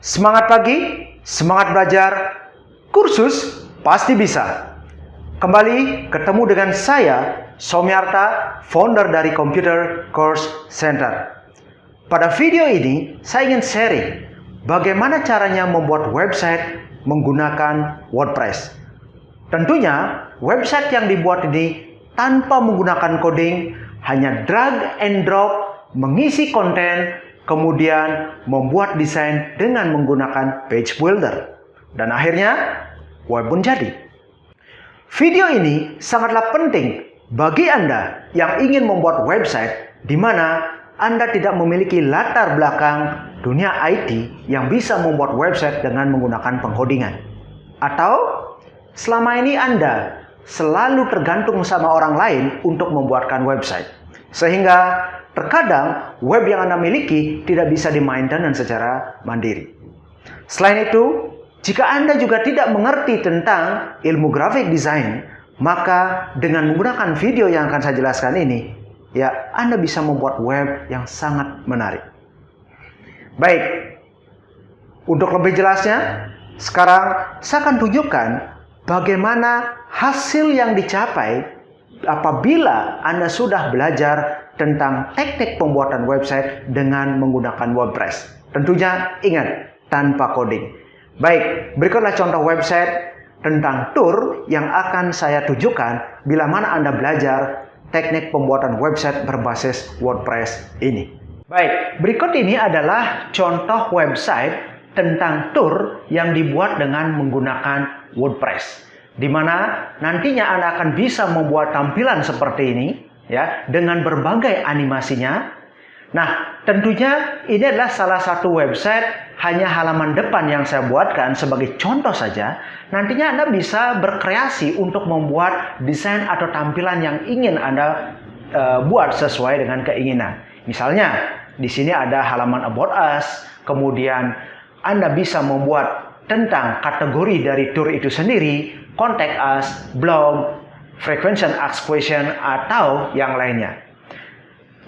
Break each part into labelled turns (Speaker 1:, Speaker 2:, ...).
Speaker 1: Semangat pagi, semangat belajar, kursus pasti bisa. Kembali ketemu dengan saya, Somiarta, founder dari Computer Course Center. Pada video ini, saya ingin sharing bagaimana caranya membuat website menggunakan WordPress. Tentunya, website yang dibuat ini tanpa menggunakan coding, hanya drag and drop, mengisi konten, kemudian membuat desain dengan menggunakan page builder. Dan akhirnya, web pun jadi. Video ini sangatlah penting bagi Anda yang ingin membuat website di mana Anda tidak memiliki latar belakang dunia IT yang bisa membuat website dengan menggunakan pengkodingan. Atau selama ini Anda selalu tergantung sama orang lain untuk membuatkan website. Sehingga terkadang web yang Anda miliki tidak bisa dimainkan secara mandiri. Selain itu, jika Anda juga tidak mengerti tentang ilmu graphic design, maka dengan menggunakan video yang akan saya jelaskan ini, Anda bisa membuat web yang sangat menarik. Baik, untuk lebih jelasnya, sekarang saya akan tunjukkan bagaimana hasil yang dicapai apabila Anda sudah belajar tentang teknik pembuatan website dengan menggunakan WordPress. Tentunya ingat, tanpa coding. Baik, berikutlah contoh website tentang tour yang akan saya tunjukkan bila mana Anda belajar teknik pembuatan website berbasis WordPress ini. Baik, berikut ini adalah contoh website tentang tour yang dibuat dengan menggunakan WordPress, di mana nantinya Anda akan bisa membuat tampilan seperti ini dengan berbagai animasinya. Nah, tentunya ini adalah salah satu website hanya halaman depan yang saya buatkan sebagai contoh saja. Nantinya Anda bisa berkreasi untuk membuat desain atau tampilan yang ingin Anda buat sesuai dengan keinginan. Misalnya, di sini ada halaman About Us, kemudian Anda bisa membuat tentang kategori dari tour itu sendiri, Contact Us, blog, frequency ask question, atau yang lainnya.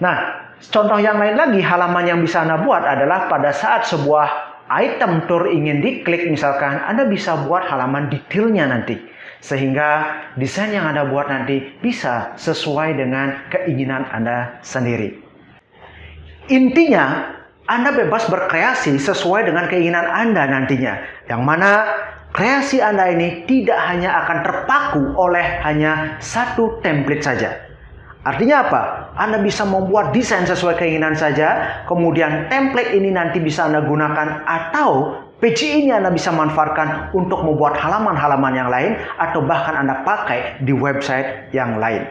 Speaker 1: Nah, contoh yang lain lagi halaman yang bisa Anda buat adalah pada saat sebuah item tour ingin diklik misalkan, Anda bisa buat halaman detailnya nanti. Sehingga desain yang Anda buat nanti bisa sesuai dengan keinginan Anda sendiri. Intinya, Anda bebas berkreasi sesuai dengan keinginan Anda nantinya. Yang mana kreasi Anda ini tidak hanya akan terpaku oleh hanya satu template saja. Artinya apa? Anda bisa membuat desain sesuai keinginan saja, kemudian template ini nanti bisa Anda gunakan, atau page ini Anda bisa manfaatkan untuk membuat halaman-halaman yang lain, atau bahkan Anda pakai di website yang lain.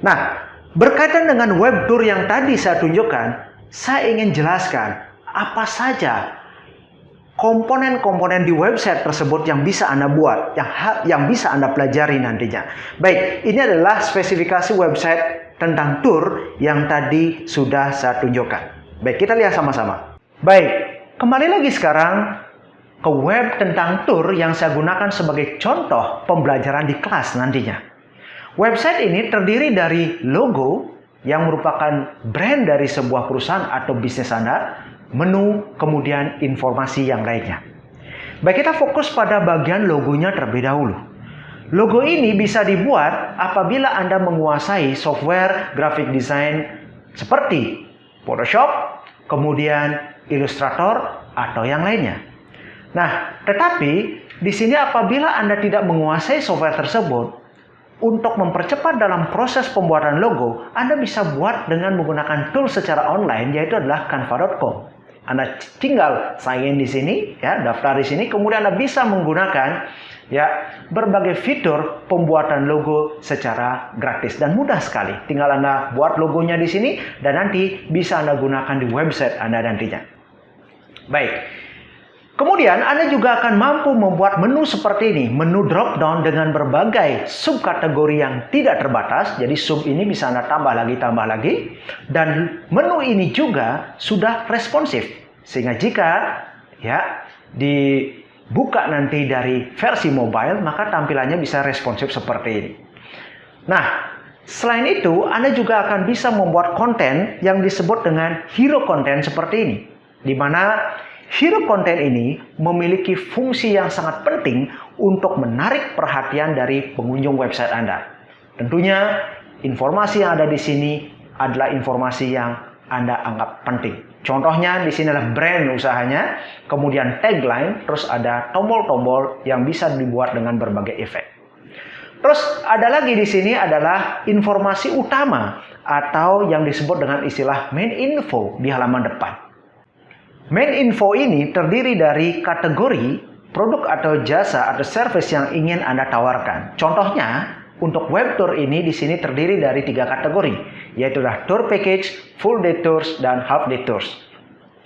Speaker 1: Nah, berkaitan dengan web tour yang tadi saya tunjukkan, saya ingin jelaskan apa saja komponen-komponen di website tersebut yang bisa Anda buat, yang bisa Anda pelajari nantinya. Baik, ini adalah spesifikasi website tentang tour yang tadi sudah saya tunjukkan. Baik, kita lihat sama-sama. Baik, kembali lagi sekarang ke web tentang tour yang saya gunakan sebagai contoh pembelajaran di kelas nantinya. Website ini terdiri dari logo yang merupakan brand dari sebuah perusahaan atau bisnis Anda, menu, kemudian informasi yang lainnya. Baik, kita fokus pada bagian logonya terlebih dahulu. Logo ini bisa dibuat apabila Anda menguasai software graphic design seperti Photoshop, kemudian Illustrator, atau yang lainnya. Nah, tetapi di sini apabila Anda tidak menguasai software tersebut, untuk mempercepat dalam proses pembuatan logo, Anda bisa buat dengan menggunakan tool secara online, yaitu adalah canva.com. Anda tinggal sign in di sini, daftar di sini, kemudian Anda bisa menggunakan berbagai fitur pembuatan logo secara gratis dan mudah sekali. Tinggal Anda buat logonya di sini dan nanti bisa Anda gunakan di website Anda nantinya. Baik. Kemudian Anda juga akan mampu membuat menu seperti ini, menu drop down dengan berbagai subkategori yang tidak terbatas. Jadi sub ini bisa Anda tambah lagi. Dan menu ini juga sudah responsif. Sehingga jika dibuka nanti dari versi mobile, maka tampilannya bisa responsif seperti ini. Nah, selain itu Anda juga akan bisa membuat konten yang disebut dengan hero content seperti ini. Di mana hero content ini memiliki fungsi yang sangat penting untuk menarik perhatian dari pengunjung website Anda. Tentunya informasi yang ada di sini adalah informasi yang Anda anggap penting. Contohnya di sini adalah brand usahanya, kemudian tagline, terus ada tombol-tombol yang bisa dibuat dengan berbagai efek. Terus ada lagi di sini adalah informasi utama atau yang disebut dengan istilah main info di halaman depan. Main info ini terdiri dari kategori produk atau jasa atau service yang ingin Anda tawarkan. Contohnya, untuk web tour ini di sini terdiri dari 3 kategori, yaitu tour package, full day tours, dan half day tours.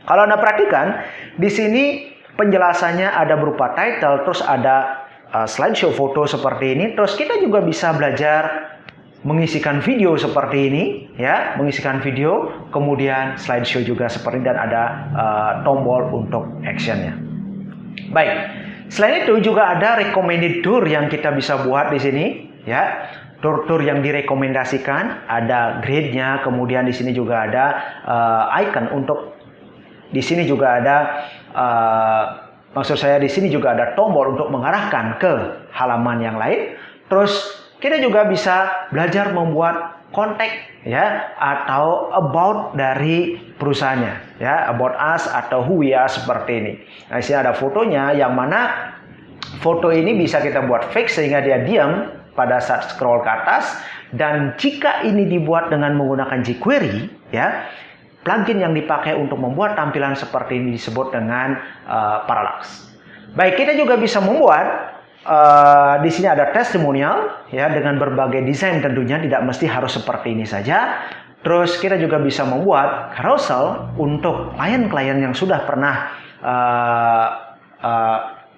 Speaker 1: Kalau Anda perhatikan, di sini penjelasannya ada berupa title, terus ada slideshow foto seperti ini. Terus kita juga bisa belajar mengisikan video seperti ini, ya, mengisikan video, kemudian slideshow juga seperti ini, dan ada tombol untuk actionnya. Baik, selain itu juga ada recommended tour yang kita bisa buat di sini, ya, tour-tour yang direkomendasikan, ada grade-nya, kemudian di sini juga ada icon untuk, di sini juga ada maksud saya di sini juga ada tombol untuk mengarahkan ke halaman yang lain. Terus kita juga bisa belajar membuat kontak, ya, atau about dari perusahaannya, ya, about us atau who we are seperti ini. Nah, di sini ada fotonya, yang mana foto ini bisa kita buat fake sehingga dia diam pada saat scroll ke atas. Dan jika ini dibuat dengan menggunakan jQuery, ya, plugin yang dipakai untuk membuat tampilan seperti ini disebut dengan Parallax. Baik, kita juga bisa membuat di sini ada testimonial, ya, dengan berbagai desain, tentunya tidak mesti harus seperti ini saja. Terus kita juga bisa membuat carousel untuk klien-klien yang sudah pernah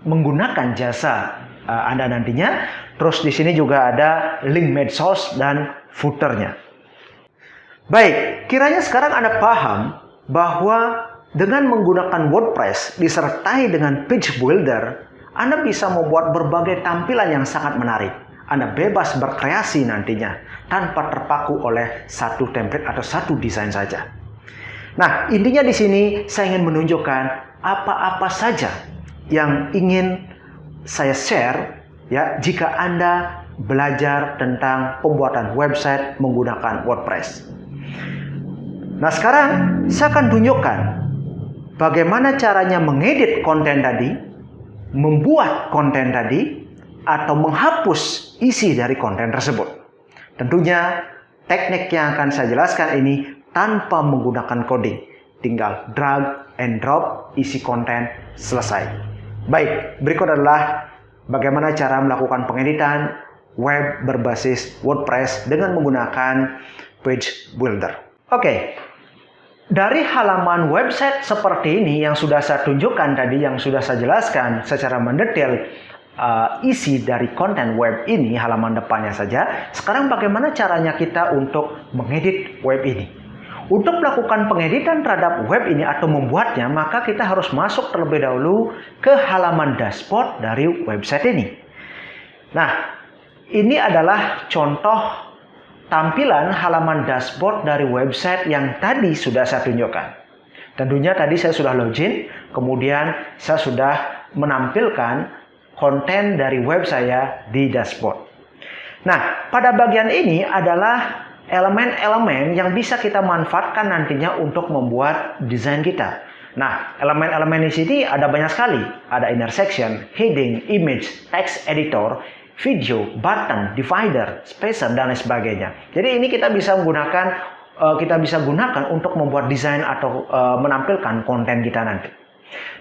Speaker 1: menggunakan jasa Anda nantinya. Terus di sini juga ada link medsos dan footernya. Baik, kiranya sekarang Anda paham bahwa dengan menggunakan WordPress disertai dengan page builder, Anda bisa membuat berbagai tampilan yang sangat menarik. Anda bebas berkreasi nantinya tanpa terpaku oleh satu template atau satu desain saja. Nah, intinya di sini saya ingin menunjukkan apa-apa saja yang ingin saya share, ya, jika Anda belajar tentang pembuatan website menggunakan WordPress. Nah, sekarang saya akan tunjukkan bagaimana caranya mengedit konten tadi, membuat konten tadi, atau menghapus isi dari konten tersebut. Tentunya teknik yang akan saya jelaskan ini tanpa menggunakan coding. Tinggal drag and drop isi konten, selesai. Baik, berikut adalah bagaimana cara melakukan pengeditan web berbasis WordPress dengan menggunakan page builder. Oke. Dari halaman website seperti ini yang sudah saya tunjukkan tadi, yang sudah saya jelaskan secara mendetail isi dari konten web ini, halaman depannya saja. Sekarang bagaimana caranya kita untuk mengedit web ini? Untuk melakukan pengeditan terhadap web ini atau membuatnya, maka kita harus masuk terlebih dahulu ke halaman dashboard dari website ini. Nah, ini adalah contoh tampilan halaman dashboard dari website yang tadi sudah saya tunjukkan. Tentunya tadi saya sudah login, kemudian saya sudah menampilkan konten dari web saya di dashboard. Nah, pada bagian ini adalah elemen-elemen yang bisa kita manfaatkan nantinya untuk membuat desain kita. Nah, elemen-elemen di sini ada banyak sekali. Ada intersection, heading, image, text editor, video, button, divider, spacer, dan lain sebagainya. Jadi ini kita bisa gunakan untuk membuat desain atau menampilkan konten kita nanti.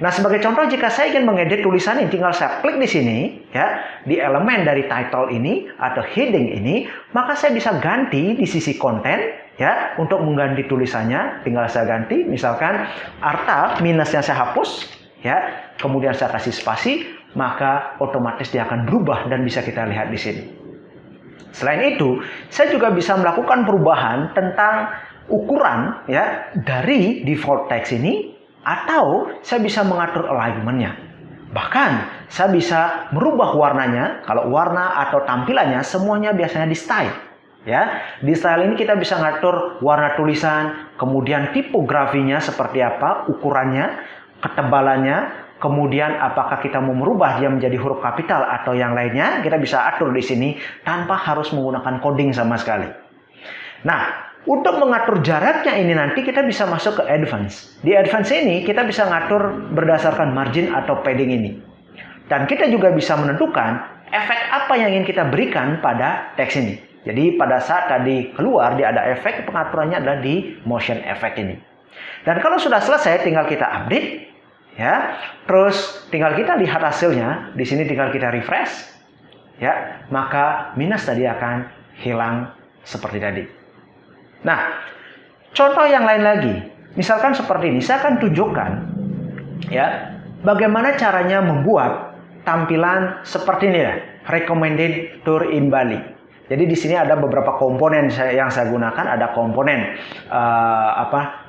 Speaker 1: Nah, sebagai contoh, jika saya ingin mengedit tulisan ini, tinggal saya klik di sini, ya, di elemen dari title ini atau heading ini, maka saya bisa ganti di sisi konten, ya, untuk mengganti tulisannya. Tinggal saya ganti, misalkan Arta minusnya saya hapus, ya, kemudian saya kasih spasi, maka otomatis dia akan berubah dan bisa kita lihat di sini. Selain itu, saya juga bisa melakukan perubahan tentang ukuran, ya, dari default text ini, atau saya bisa mengatur alignment-nya. Bahkan saya bisa merubah warnanya. Kalau warna atau tampilannya semuanya biasanya di style, ya. Di style ini kita bisa ngatur warna tulisan, kemudian tipografinya seperti apa, ukurannya, ketebalannya, kemudian apakah kita mau merubah dia menjadi huruf kapital atau yang lainnya, kita bisa atur di sini tanpa harus menggunakan coding sama sekali. Nah, untuk mengatur jaraknya ini nanti kita bisa masuk ke advance. Di advance ini kita bisa ngatur berdasarkan margin atau padding ini. Dan kita juga bisa menentukan efek apa yang ingin kita berikan pada teks ini. Jadi pada saat tadi keluar dia ada efek, pengaturannya adalah di motion effect ini. Dan kalau sudah selesai tinggal kita update ya. Terus tinggal kita lihat hasilnya, di sini tinggal kita refresh ya, maka minus tadi akan hilang seperti tadi. Nah, contoh yang lain lagi. Misalkan seperti ini, saya akan tunjukkan ya bagaimana caranya membuat tampilan seperti ini ya, recommended tour in Bali. Jadi di sini ada beberapa komponen yang saya gunakan. Ada komponen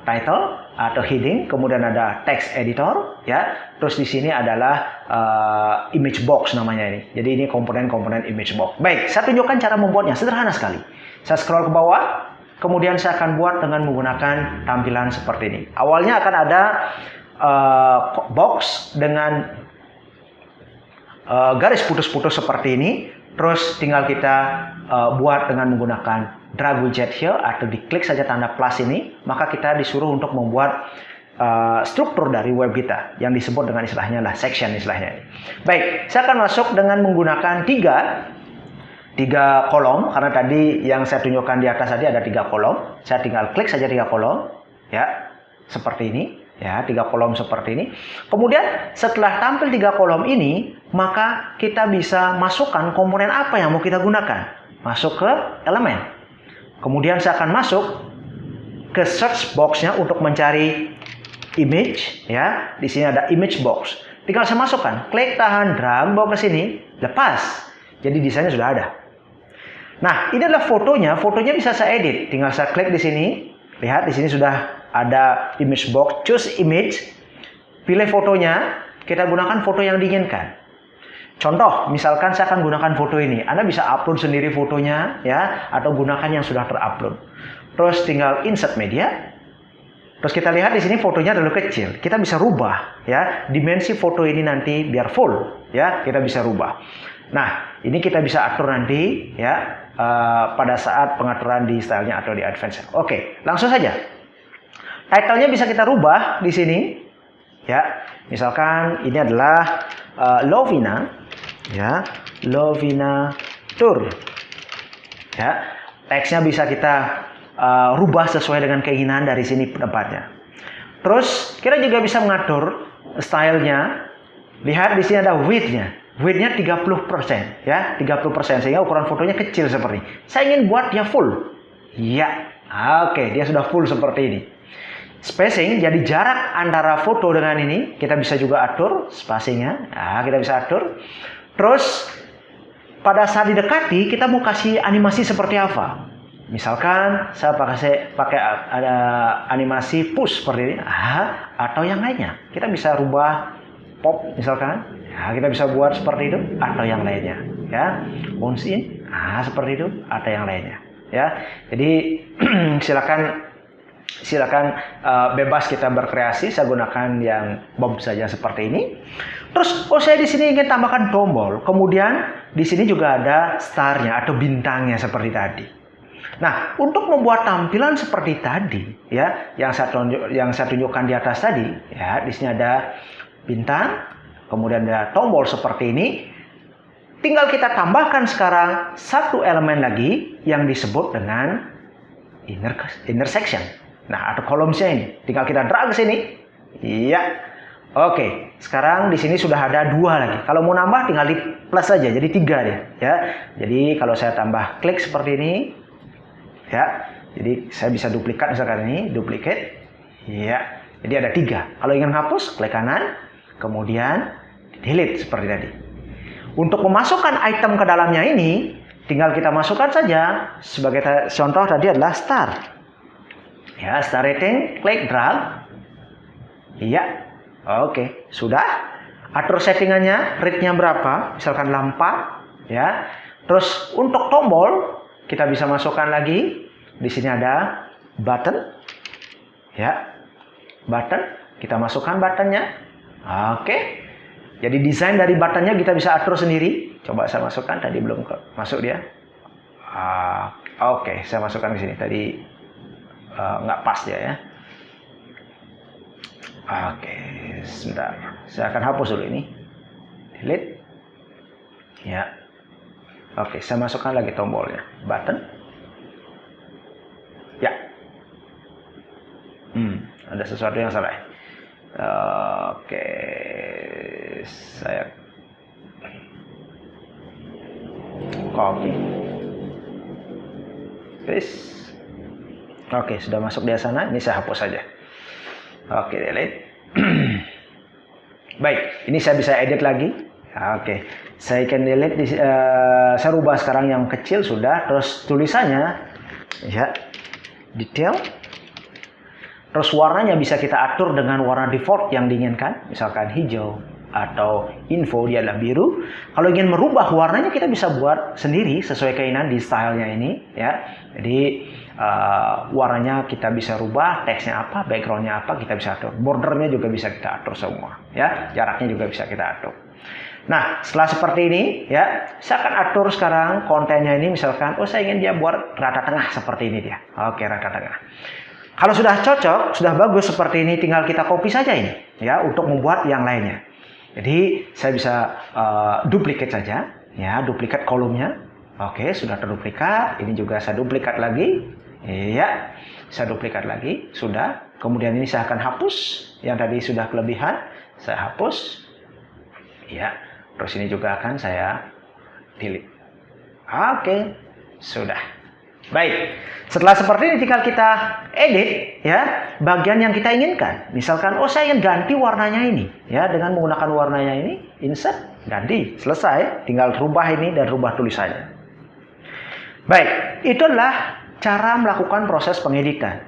Speaker 1: title atau heading, kemudian ada text editor, ya. Terus di sini adalah image box namanya ini. Jadi ini komponen-komponen image box. Baik, saya tunjukkan cara membuatnya. Sederhana sekali. Saya scroll ke bawah, kemudian saya akan buat dengan menggunakan tampilan seperti ini. Awalnya akan ada box dengan garis putus-putus seperti ini. Terus tinggal kita buat dengan menggunakan drag widget here atau diklik saja tanda plus ini, maka kita disuruh untuk membuat struktur dari web kita yang disebut dengan istilahnya lah section istilahnya. Baik, saya akan masuk dengan menggunakan tiga kolom, karena tadi yang saya tunjukkan di atas tadi ada 3 kolom. Saya tinggal klik saja 3 kolom, ya seperti ini. Ya, 3 kolom seperti ini. Kemudian setelah tampil 3 kolom ini, maka kita bisa masukkan komponen apa yang mau kita gunakan. Masuk ke elemen. Kemudian saya akan masuk ke search box-nya untuk mencari image. Ya, di sini ada image box. Tinggal saya masukkan, klik tahan drag bawa ke sini, lepas. Jadi desainnya sudah ada. Nah, ini adalah fotonya. Fotonya bisa saya edit. Tinggal saya klik di sini. Lihat di sini sudah ada image box, choose image, pilih fotonya, kita gunakan foto yang diinginkan. Contoh, misalkan saya akan gunakan foto ini, Anda bisa upload sendiri fotonya, ya, atau gunakan yang sudah terupload. Terus tinggal insert media. Terus kita lihat di sini fotonya terlalu kecil, kita bisa rubah, ya, dimensi foto ini nanti biar full, ya, kita bisa rubah. Nah, ini kita bisa atur nanti, ya, pada saat pengaturan di stylenya atau di advance. Oke, langsung saja. Title-nya bisa kita rubah di sini, ya. Misalkan ini adalah Lovina, ya, Lovina Tour, ya. Teksnya bisa kita rubah sesuai dengan keinginan dari sini tempatnya. Terus kita juga bisa mengatur stylenya. Lihat di sini ada width-nya. Width-nya 30%, ya, 30%, sehingga ukuran fotonya kecil seperti ini. Saya ingin buat dia full. Ya, oke, dia sudah full seperti ini. Spacing, jadi jarak antara foto dengan ini, kita bisa juga atur spacing-nya. Nah, kita bisa atur. Terus, pada saat didekati, kita mau kasih animasi seperti apa? Misalkan, saya pakai ada animasi push seperti ini, atau yang lainnya. Kita bisa rubah pop, misalkan. Nah, kita bisa buat seperti itu atau yang lainnya, ya. Bounce in, seperti itu atau yang lainnya, ya. Jadi silakan bebas kita berkreasi. Saya gunakan yang bob saja seperti ini. Terus, saya di sini ingin tambahkan tombol. Kemudian di sini juga ada star-nya atau bintangnya seperti tadi. Nah, untuk membuat tampilan seperti tadi, ya, yang saya tunjukkan di atas tadi, ya, di sini ada bintang. Kemudian ada tombol seperti ini. Tinggal kita tambahkan sekarang satu elemen lagi yang disebut dengan intersection. Nah, atau columns-nya ini. Tinggal kita drag ke sini. Iya. Oke. Sekarang di sini sudah ada 2 lagi. Kalau mau nambah tinggal di plus saja. Jadi 3 deh. Ya. Jadi kalau saya tambah klik seperti ini. Ya. Jadi saya bisa duplikat misalkan ini. Duplicate. Iya. Jadi ada 3. Kalau ingin hapus, klik kanan. Kemudian delete seperti tadi. Untuk memasukkan item ke dalamnya ini, tinggal kita masukkan saja. Sebagai contoh tadi adalah star. Ya, star rating, klik drag. Iya. Oke, sudah. Atur settingannya, rate-nya berapa? Misalkan 4, ya. Terus untuk tombol, kita bisa masukkan lagi. Di sini ada button. Ya. Button. Kita masukkan buttonnya. Oke. Jadi desain dari buttonnya kita bisa atur sendiri. Coba saya masukkan, tadi belum masuk dia. Oke, saya masukkan ke sini. Tadi nggak pas dia ya. Oke, sebentar. Saya akan hapus dulu ini. Delete. Ya. Oke, saya masukkan lagi tombolnya. Button. Ya. Ada sesuatu yang salah. Oke, saya copy, paste. Oke, sudah masuk di sana. Ini saya hapus saja. Oke, delete. Baik, ini saya bisa edit lagi. Oke, saya akan delete. Saya rubah sekarang yang kecil sudah. Terus tulisannya, ya, detail. Terus warnanya bisa kita atur dengan warna default yang diinginkan, misalkan hijau atau info dia adalah biru. Kalau ingin merubah warnanya kita bisa buat sendiri sesuai keinginan di stylenya ini, ya. Jadi warnanya kita bisa rubah, teksnya apa, backgroundnya apa kita bisa atur, bordernya juga bisa kita atur semua, ya. Jaraknya juga bisa kita atur. Nah, setelah seperti ini, ya, saya akan atur sekarang kontennya ini. Misalkan, saya ingin dia buat rata tengah seperti ini dia. Oke, rata tengah. Kalau sudah cocok, sudah bagus seperti ini, tinggal kita copy saja ini, ya, untuk membuat yang lainnya. Jadi saya bisa duplikat saja, ya, duplikat kolomnya. Oke, sudah terduplikat. Ini juga saya duplikat lagi, ya, saya duplikat lagi, sudah. Kemudian ini saya akan hapus yang tadi sudah kelebihan, saya hapus, ya. Terus ini juga akan saya delete. Oke, sudah. Baik, setelah seperti ini tinggal kita edit, ya, bagian yang kita inginkan. Misalkan, saya ingin ganti warnanya ini, ya, dengan menggunakan warnanya ini, insert, ganti, selesai. Tinggal rubah ini dan rubah tulisannya. Baik, itu adalah cara melakukan proses pengeditan.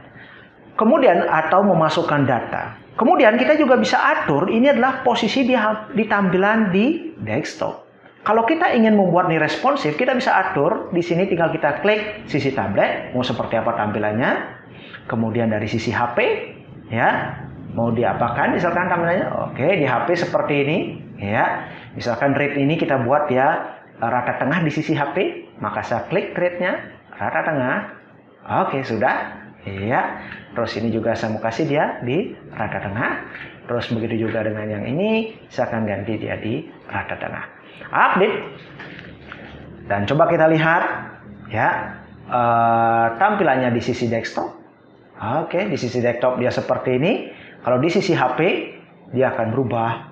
Speaker 1: Kemudian atau memasukkan data. Kemudian kita juga bisa atur, ini adalah posisi di tampilan di desktop. Kalau kita ingin membuat ini responsif, kita bisa atur. Di sini tinggal kita klik sisi tablet, mau seperti apa tampilannya. Kemudian dari sisi HP, ya, mau diapakan misalkan tampilannya. Oke, di HP seperti ini, ya. Misalkan rate ini kita buat ya rata tengah di sisi HP, maka saya klik rate-nya rata tengah. Oke, sudah. Ya. Terus ini juga saya mau kasih dia di rata tengah. Terus begitu juga dengan yang ini, saya akan ganti dia di rata tengah. Update, dan coba kita lihat, ya, tampilannya di sisi desktop. Oke, di sisi desktop dia seperti ini. Kalau di sisi HP dia akan berubah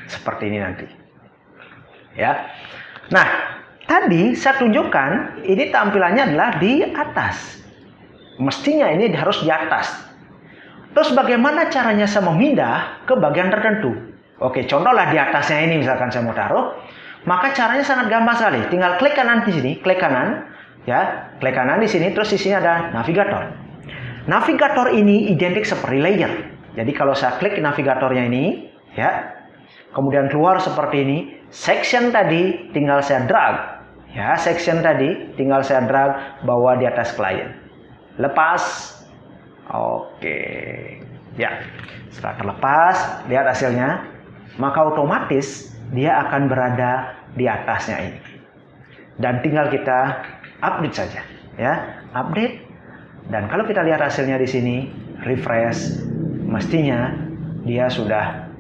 Speaker 1: seperti ini nanti, ya. Nah, tadi saya tunjukkan ini tampilannya adalah di atas. Mestinya ini harus di atas. Terus bagaimana caranya saya memindah ke bagian tertentu? Oke, contohlah di atasnya ini misalkan saya mau taruh, maka caranya sangat gampang sekali. Tinggal klik kanan di sini, klik kanan, ya, klik kanan di sini, terus di sini ada navigator. Navigator ini identik seperti layer. Jadi kalau saya klik navigatornya ini, ya, kemudian keluar seperti ini, section tadi tinggal saya drag, ya, section tadi tinggal saya drag bawa di atas klien. Lepas, oke, ya, setelah terlepas, lihat hasilnya. Maka otomatis dia akan berada di atasnya ini. Dan tinggal kita update saja, ya, update. Dan kalau kita lihat hasilnya di sini, refresh, mestinya dia sudah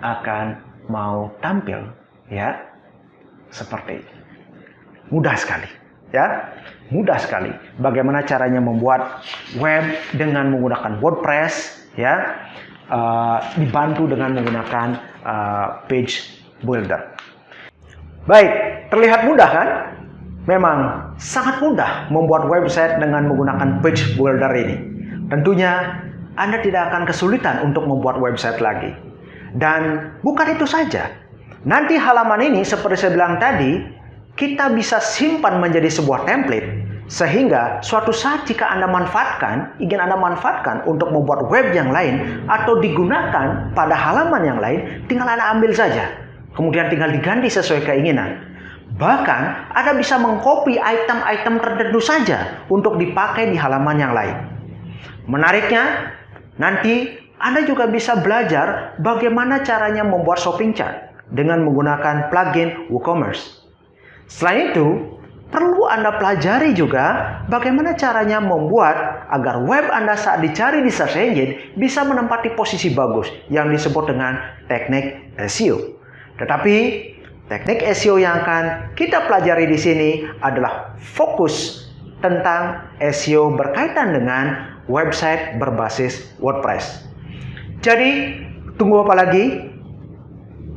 Speaker 1: akan mau tampil, ya, seperti ini. Mudah sekali, ya, mudah sekali. Bagaimana caranya membuat web dengan menggunakan WordPress, ya, dibantu dengan menggunakan page builder. Baik, terlihat mudah kan? Memang sangat mudah membuat website dengan menggunakan page builder ini. Tentunya Anda tidak akan kesulitan untuk membuat website lagi. Dan bukan itu saja. Nanti halaman ini seperti saya bilang tadi, kita bisa simpan menjadi sebuah template. Sehingga suatu saat jika Anda ingin Anda manfaatkan untuk membuat web yang lain atau digunakan pada halaman yang lain, tinggal Anda ambil saja. Kemudian tinggal diganti sesuai keinginan. Bahkan Anda bisa mengcopy item-item tertentu saja untuk dipakai di halaman yang lain. Menariknya, nanti Anda juga bisa belajar bagaimana caranya membuat shopping cart dengan menggunakan plugin WooCommerce. Selain itu, perlu Anda pelajari juga bagaimana caranya membuat agar web Anda saat dicari di search engine bisa menempati posisi bagus yang disebut dengan teknik SEO. Tetapi, teknik SEO yang akan kita pelajari di sini adalah fokus tentang SEO berkaitan dengan website berbasis WordPress. Jadi, tunggu apa lagi?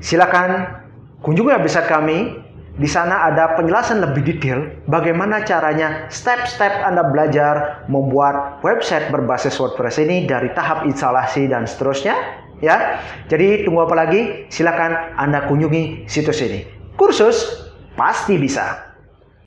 Speaker 1: Silakan kunjungi website kami. Di sana ada penjelasan lebih detail bagaimana caranya step-step Anda belajar membuat website berbasis WordPress ini dari tahap instalasi dan seterusnya, ya. Jadi, tunggu apa lagi? Silakan Anda kunjungi situs ini. Kursus pasti bisa.